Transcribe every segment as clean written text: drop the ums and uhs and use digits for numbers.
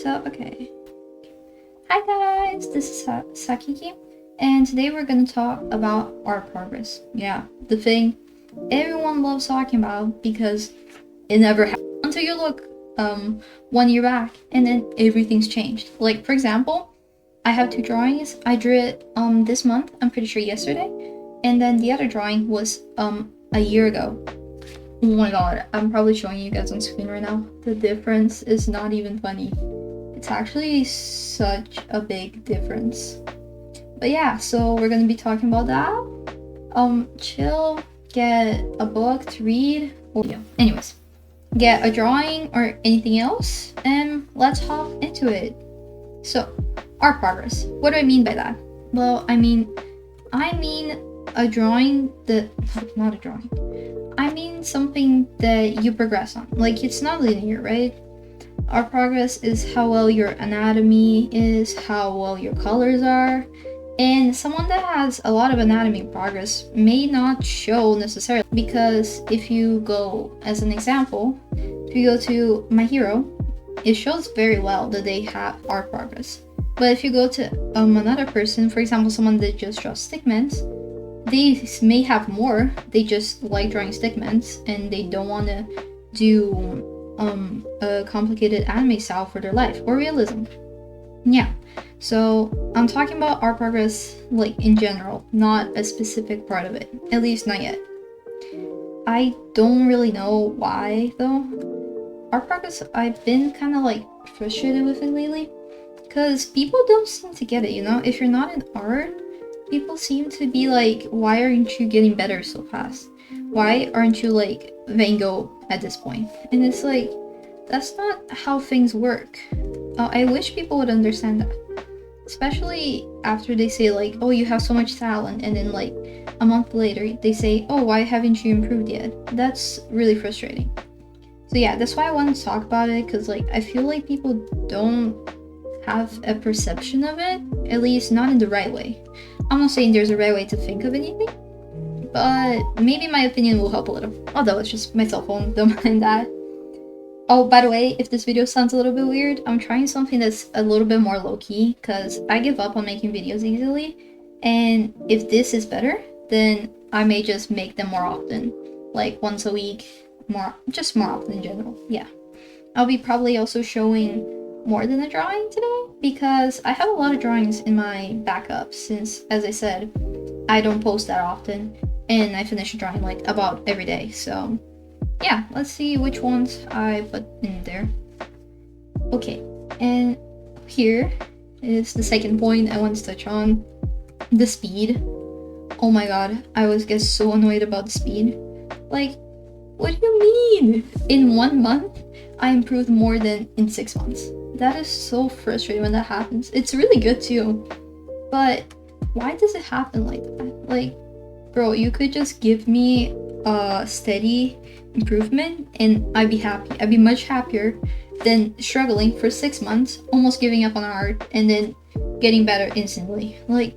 Okay. Hi guys, this is Sakiki, and today we're gonna talk about art progress. Yeah, the thing everyone loves talking about because it never happens until you look 1 year back and then everything's changed. Like, for example, I have two drawings. I drew it this month, I'm pretty sure yesterday, and then the other drawing was a year ago. Oh my god, I'm probably showing you guys on screen right now. The difference is not even funny. It's actually such a big difference. But yeah, so we're gonna be talking about that. Chill, get a book to read, or yeah. Anyways, get a drawing or anything else, and let's hop into it. So, art progress. What do I mean by that? Well, I mean a drawing that, not a drawing. I mean something that you progress on. Like, it's not linear, right? Art progress is how well your anatomy is, how well your colors are, and someone that has a lot of anatomy progress may not show necessarily, because if you go, as an example, if you go to My Hero, it shows very well that they have art progress. But if you go to another person, for example, someone that just draws stickmans, they may have more. They just like drawing stickmans and they don't want to do a complicated anime style for their life, or realism. Yeah, so I'm talking about art progress like in general, not a specific part of it, at least not yet. I don't really know why though. Art progress, I've been kind of like frustrated with it lately because people don't seem to get it, you know? If you're not in art, people seem to be like, why aren't you getting better so fast? Why aren't you like Van Gogh at this point? And it's like, that's not how things work. I wish people would understand that. Especially after they say like, oh, you have so much talent, and then like a month later they say, oh, why haven't you improved yet? That's really frustrating. So yeah, that's why I wanted to talk about it, because like I feel like people don't have a perception of it, at least not in the right way. I'm not saying there's a right way to think of anything, but maybe my opinion will help a little. Although it's just my cell phone, don't mind that. Oh, by the way, if this video sounds a little bit weird, I'm trying something that's a little bit more low-key, because I give up on making videos easily, and if this is better, then I may just make them more often, like once a week, more often in general. Yeah, I'll be probably also showing more than a drawing today, because I have a lot of drawings in my backup, since, as I said, I don't post that often, and I finish a drawing like about every day. So yeah, let's see which ones I put in there. Okay, and here is the second point I want to touch on, the speed. Oh my god, I always get so annoyed about the speed. Like, what do you mean? In 1 month, I improved more than in 6 months. That is so frustrating when that happens. It's really good too, but why does it happen like that? Like, bro, you could just give me a steady improvement and I'd be happy. I'd be much happier than struggling for 6 months, almost giving up on art, and then getting better instantly. Like,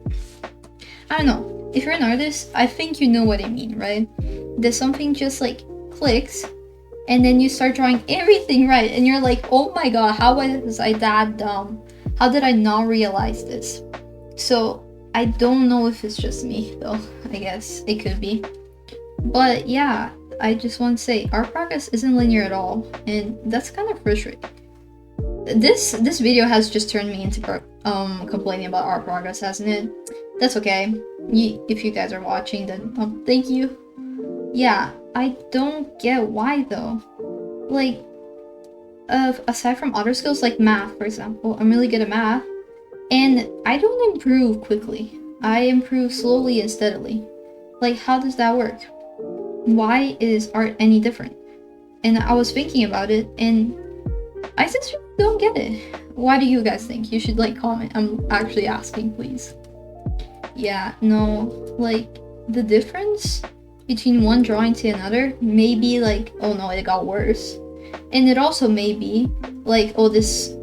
I don't know. If you're an artist, I think you know what I mean, right? There's something just like clicks, and then you start drawing everything right, and you're like, oh my god, how was I that dumb? How did I not realize this? So I don't know if it's just me though. I guess it could be. But yeah, I just want to say art progress isn't linear at all, and that's kind of frustrating. This video has just turned me into complaining about art progress, hasn't it? That's okay. If you guys are watching, then thank you. Yeah, I don't get why though. Like, aside from other skills like math, for example, I'm really good at math, and I don't improve quickly. I improve slowly and steadily. Like, how does that work? Why is art any different? And I was thinking about it, and I just don't get it. Why do you guys think? You should like comment. I'm actually asking, please. Yeah, no, like the difference between one drawing to another may be like, oh no, it got worse. And it also may be like, oh, this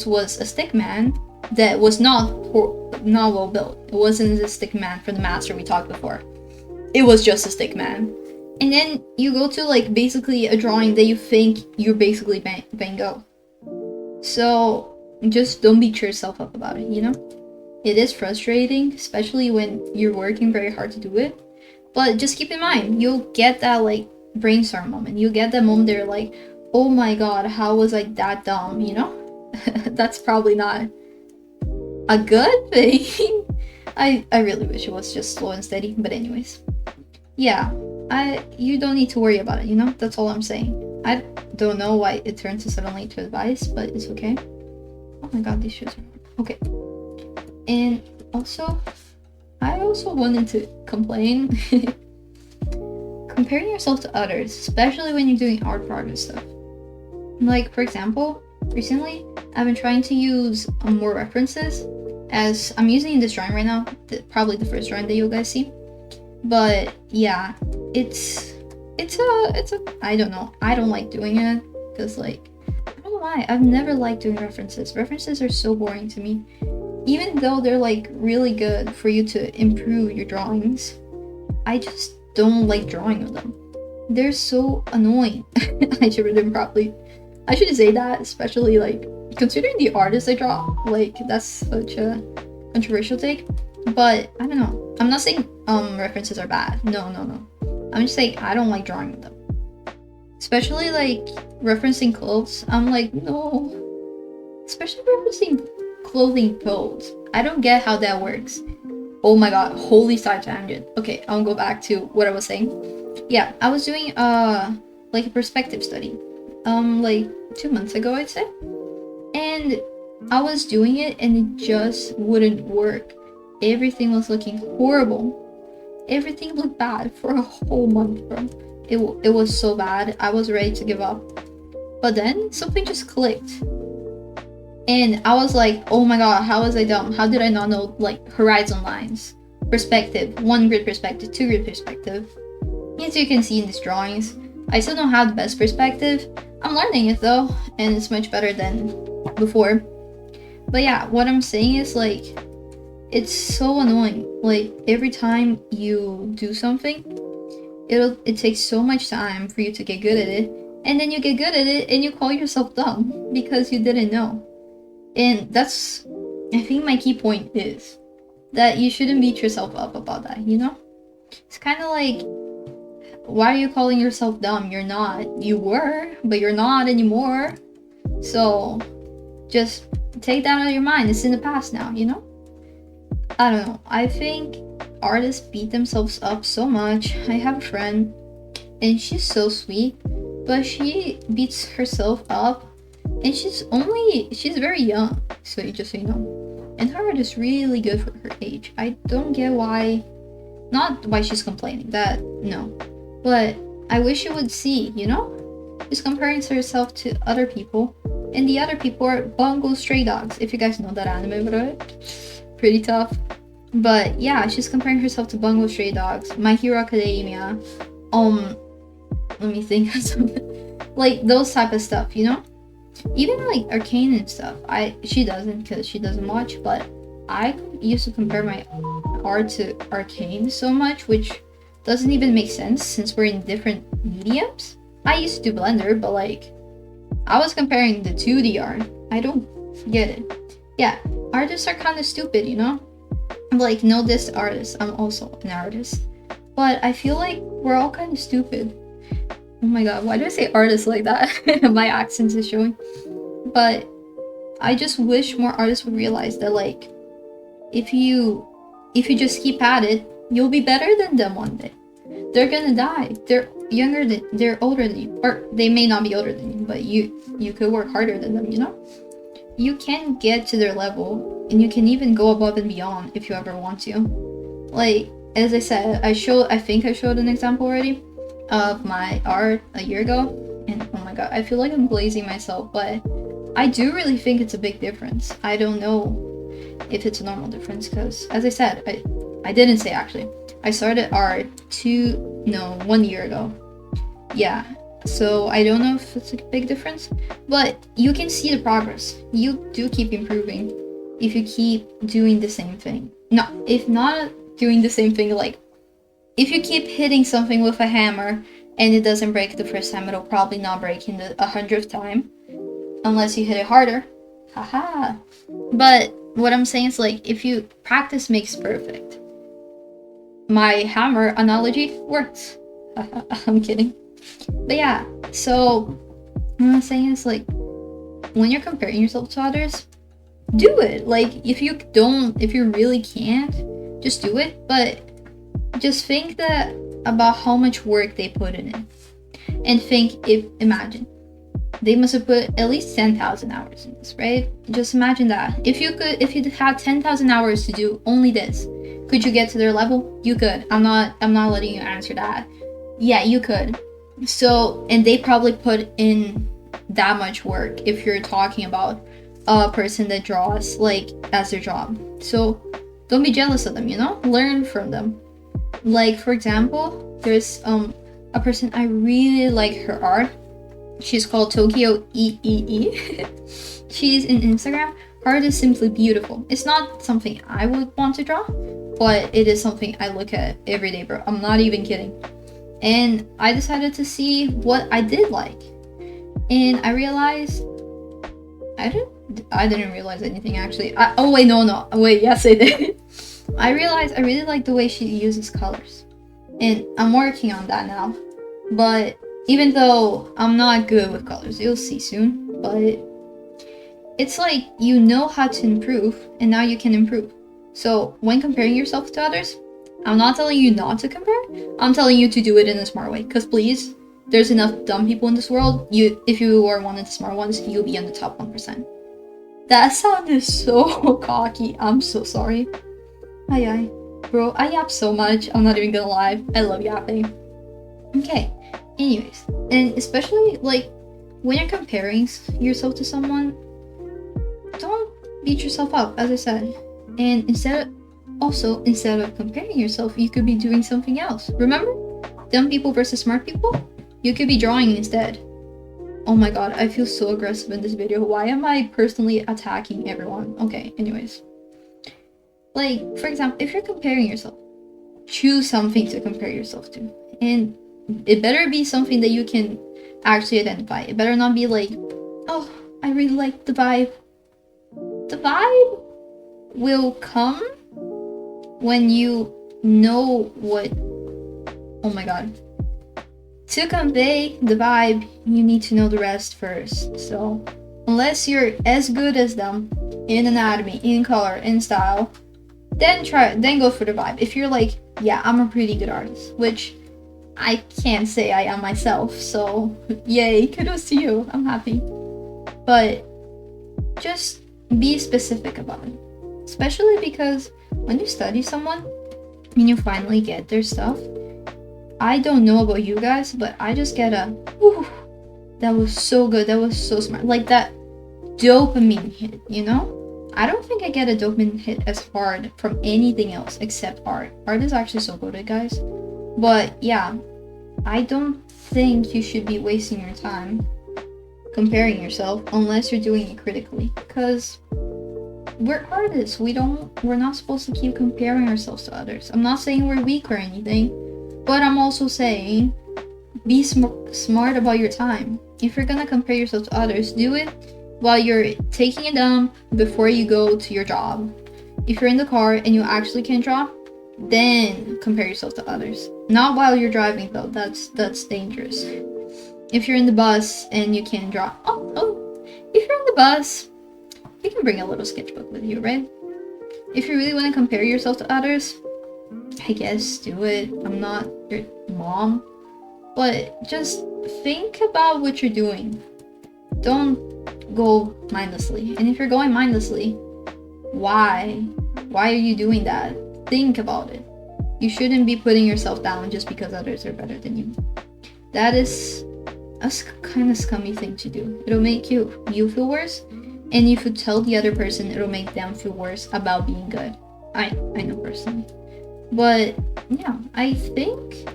was a stickman that was not well built. It wasn't the stickman for the master we talked before. It was just a stickman. And then you go to like basically a drawing that you think you're basically Van Gogh. So just don't beat yourself up about it, you know? It is frustrating, especially when you're working very hard to do it. But just keep in mind, you'll get that like brainstorm moment. You'll get that moment there like, oh my god, how was I that dumb, you know? That's probably not a good thing. I really wish it was just slow and steady, but anyways. Yeah, you don't need to worry about it, you know? That's all I'm saying. I don't know why it turned to suddenly to advice, but it's okay. Oh my god, these shoes are okay. And also, I also wanted to complain. Comparing yourself to others, especially when you're doing art project stuff. Like, for example, recently I've been trying to use more references, as I'm using this drawing right now, probably the first drawing that you guys see. But yeah, it's a I don't know. I don't like doing it because like I don't know why. I've never liked doing references. References are so boring to me. Even though they're like really good for you to improve your drawings, I just don't like drawing with them. They're so annoying. I should read them properly. I should say that, especially like considering the artists I draw. Like that's such a controversial take. But I don't know. I'm not saying references are bad. No. I'm just saying I don't like drawing with them. Especially like referencing clothes. I'm like, no. Especially referencing clothing codes. I don't get how that works. Oh my god, holy side tangent. Okay, I'll go back to what I was saying. Yeah, I was doing like a perspective study. Like 2 months ago I'd say. And I was doing it and it just wouldn't work. Everything was looking horrible. Everything looked bad for a whole month, bro. It was so bad. I was ready to give up. But then something just clicked. And I was like, oh my god, how was I dumb? How did I not know like horizon lines? Perspective, 1 grid perspective, 2 grid perspective. As you can see in these drawings, I still don't have the best perspective. I'm learning it though, and it's much better than before. But yeah, what I'm saying is like, it's so annoying. Like every time you do something, it takes so much time for you to get good at it, and then you get good at it and you call yourself dumb because you didn't know. And that's, I think my key point is that you shouldn't beat yourself up about that, you know? It's kind of like, why are you calling yourself dumb? You're not. You were, but you're not anymore. So just take that out of your mind. It's in the past now, you know? I don't know. I think artists beat themselves up so much. I have a friend, and she's so sweet, but she beats herself up, and she's very young, so just so you know. And her art is really good for her age. I don't get why, not why she's complaining, that, no. But I wish you would see, you know? She's comparing herself to other people, and the other people are Bungo Stray Dogs, if you guys know that anime, right? Pretty tough. But yeah, she's comparing herself to Bungo Stray Dogs, My Hero Academia, let me think of something. Like those type of stuff, you know? Even like Arcane and stuff. She doesn't because she doesn't watch, but I used to compare my art to Arcane so much, which doesn't even make sense since we're in different mediums. I used to do Blender, but like I was comparing the 2D art. I don't get it. Yeah, artists are kind of stupid, you know? Like, no diss to artists. I'm also an artist. But I feel like we're all kind of stupid. Oh my god, why do I say artists like that? My accent is showing. But I just wish more artists would realize that like, if you just keep at it, you'll be better than them one day. They're gonna die. They're older than you. Or they may not be older than you, but you could work harder than them, you know? You can get to their level, and you can even go above and beyond if you ever want to. Like, as I said, I think I showed an example already of my art a year ago, and oh my god, I feel like I'm glazing myself, but I do really think it's a big difference. I don't know if it's a normal difference, because as I said, I didn't say actually. I started art 1 year ago. Yeah. So I don't know if it's a big difference, but you can see the progress. You do keep improving if you keep doing the same thing. No, if not doing the same thing, like if you keep hitting something with a hammer and it doesn't break the first time, it'll probably not break in the 100th time unless you hit it harder. Haha. But what I'm saying is, like, if you practice makes perfect. My hammer analogy works. I'm kidding. But yeah, so what I'm saying is, like, when you're comparing yourself to others, do it. Like, if you really can't, just do it. But just think that about how much work they put in it. And imagine, they must have put at least 10,000 hours in this, right? Just imagine that. If you had 10,000 hours to do only this, could you get to their level? You could. I'm not letting you answer that. Yeah, you could. So, and they probably put in that much work if you're talking about a person that draws, like, as their job. So don't be jealous of them, you know? Learn from them. Like, for example, there's a person I really like her art. She's called Tokyo EEE. She's in Instagram. Her art is simply beautiful. It's not something I would want to draw, but it is something I look at every day, bro. I'm not even kidding. And I decided to see what I did like. And I realized I didn't realize anything, actually. Yes, I did. I realized I really like the way she uses colors. And I'm working on that now. But even though I'm not good with colors, you'll see soon. But it's like, you know how to improve, and now you can improve. So when comparing yourself to others, I'm not telling you not to compare. I'm telling you to do it in a smart way. Because please, there's enough dumb people in this world. If you are one of the smart ones, you'll be in the top 1%. That sounded so cocky. I'm so sorry. Aye. Bro, I yap so much. I'm not even gonna lie. I love yapping. Okay. Anyways, and especially, like, when you're comparing yourself to someone, don't beat yourself up, as I said. And instead of comparing yourself, you could be doing something else. Remember? Dumb people versus smart people? You could be drawing instead. Oh my god, I feel so aggressive in this video. Why am I personally attacking everyone? Okay, anyways. Like, for example, if you're comparing yourself, choose something to compare yourself to. And it better be something that you can actually identify. It better not be like, oh, I really like the vibe. The vibe will come when you know what... Oh my god. To convey the vibe, you need to know the rest first. So, unless you're as good as them in anatomy, in color, in style, then go for the vibe. If you're like, yeah, I'm a pretty good artist, which I can't say I am myself, so yay, kudos to you, I'm happy. But just be specific about it. Especially because when you study someone and you finally get their stuff, I don't know about you guys, but I just get a, whew, that was so good, that was so smart. Like that dopamine hit, you know? I don't think I get a dopamine hit as hard from anything else except art. Art is actually so good, guys. But yeah, I don't think you should be wasting your time comparing yourself unless you're doing it critically. Because we're artists. We're not supposed to keep comparing ourselves to others. I'm not saying we're weak or anything, but I'm also saying be smart about your time. If you're gonna compare yourself to others, do it while you're taking a dump before you go to your job. If you're in the car and you actually can draw, then compare yourself to others. Not while you're driving though, that's dangerous. If you're in the bus and you can draw, if you're in the bus, you can bring a little sketchbook with you, right? If you really want to compare yourself to others, I guess do it. I'm not your mom, but just think about what you're doing. Don't go mindlessly. And if you're going mindlessly, why are you doing that? Think about it. You shouldn't be putting yourself down just because others are better than you. That is a kind of scummy thing to do. It'll make you feel worse, and if you tell the other person, it'll make them feel worse about being good. I know personally. But yeah, I think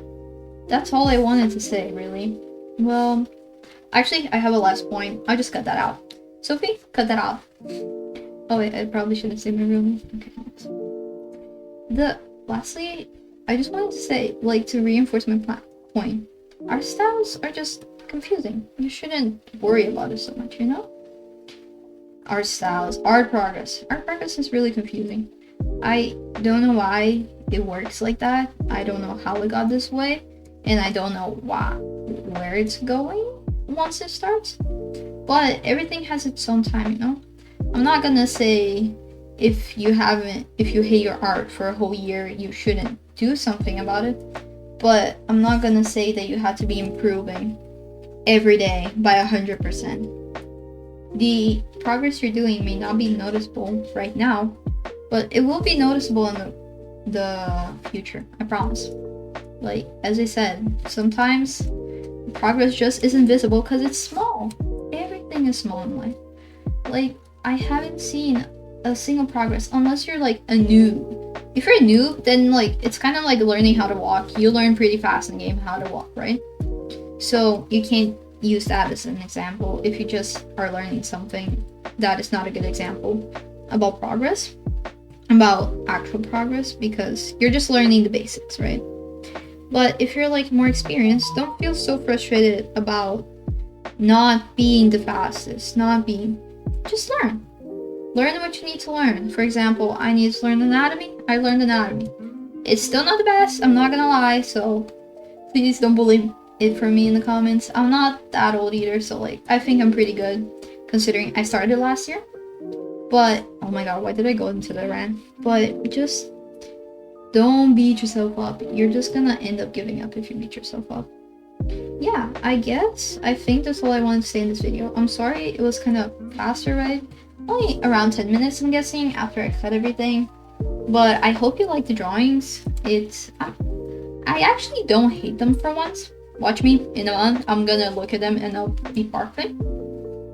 that's all I wanted to say, really. Well, actually, I have a last point. I'll just cut that out. Sophie, cut that out. Oh wait, I probably should have said my real name. Okay. Lastly, I just wanted to say, like, to reinforce my point, our styles are just confusing. You shouldn't worry about it so much, you know? art styles, art progress. Art progress is really confusing. I don't know why it works like that. I don't know how it got this way, and I don't know where it's going once it starts. But everything has its own time, you know? I'm not gonna say if you hate your art for a whole year, you shouldn't do something about it. But I'm not gonna say that you have to be improving every day by 100%. The progress you're doing may not be noticeable right now, but it will be noticeable in the future, I promise. Like, as I said, sometimes progress just isn't visible because it's small. Everything is small in life. Like, I haven't seen a single progress unless you're like a noob. If you're a noob, then like it's kind of like learning how to walk. You learn pretty fast in the game how to walk, right? So you can't use that as an example if you just are learning something. That is not a good example about progress, about actual progress, because you're just learning the basics, right? But if you're like more experienced, don't feel so frustrated about not being the fastest, just learn what you need to learn. For example, I need to learn anatomy. I learned anatomy. It's still not the best, I'm not gonna lie, so please don't believe it for me in the comments. I'm not that old either, so like I think I'm pretty good considering I started last year. But oh my god, why did I go into the rant? But just don't beat yourself up. You're just gonna end up giving up if you beat yourself up. Yeah, I think that's all I wanted to say in this video. I'm sorry it was kind of faster, right? Only around 10 minutes, I'm guessing, after I cut everything. But I hope you like the drawings. I actually don't hate them for once. Watch me in a month. I'm gonna look at them and I'll be perfect.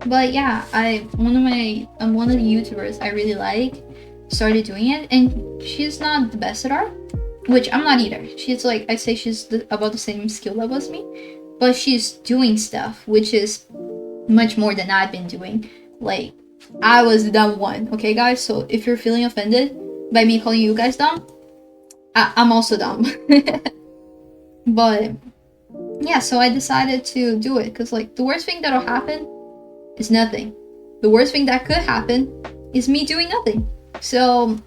But yeah, I'm one of the YouTubers I really like started doing it, and she's not the best at art, which I'm not either. She's like, I say she's about the same skill level as me, but she's doing stuff which is much more than I've been doing. Like, I was the dumb one, okay guys? So if you're feeling offended by me calling you guys dumb, I'm also dumb. But yeah, so I decided to do it because like the worst thing that'll happen is nothing. The worst thing that could happen is me doing nothing. So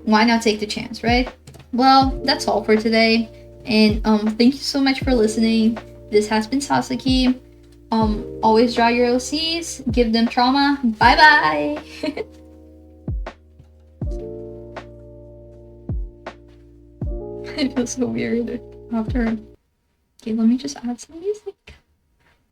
why not take the chance, right? Well, that's all for today. And thank you so much for listening. This has been Sasaki. Always draw your OCs, give them trauma. Bye bye. I feel so weird after. Okay, let me just add some music.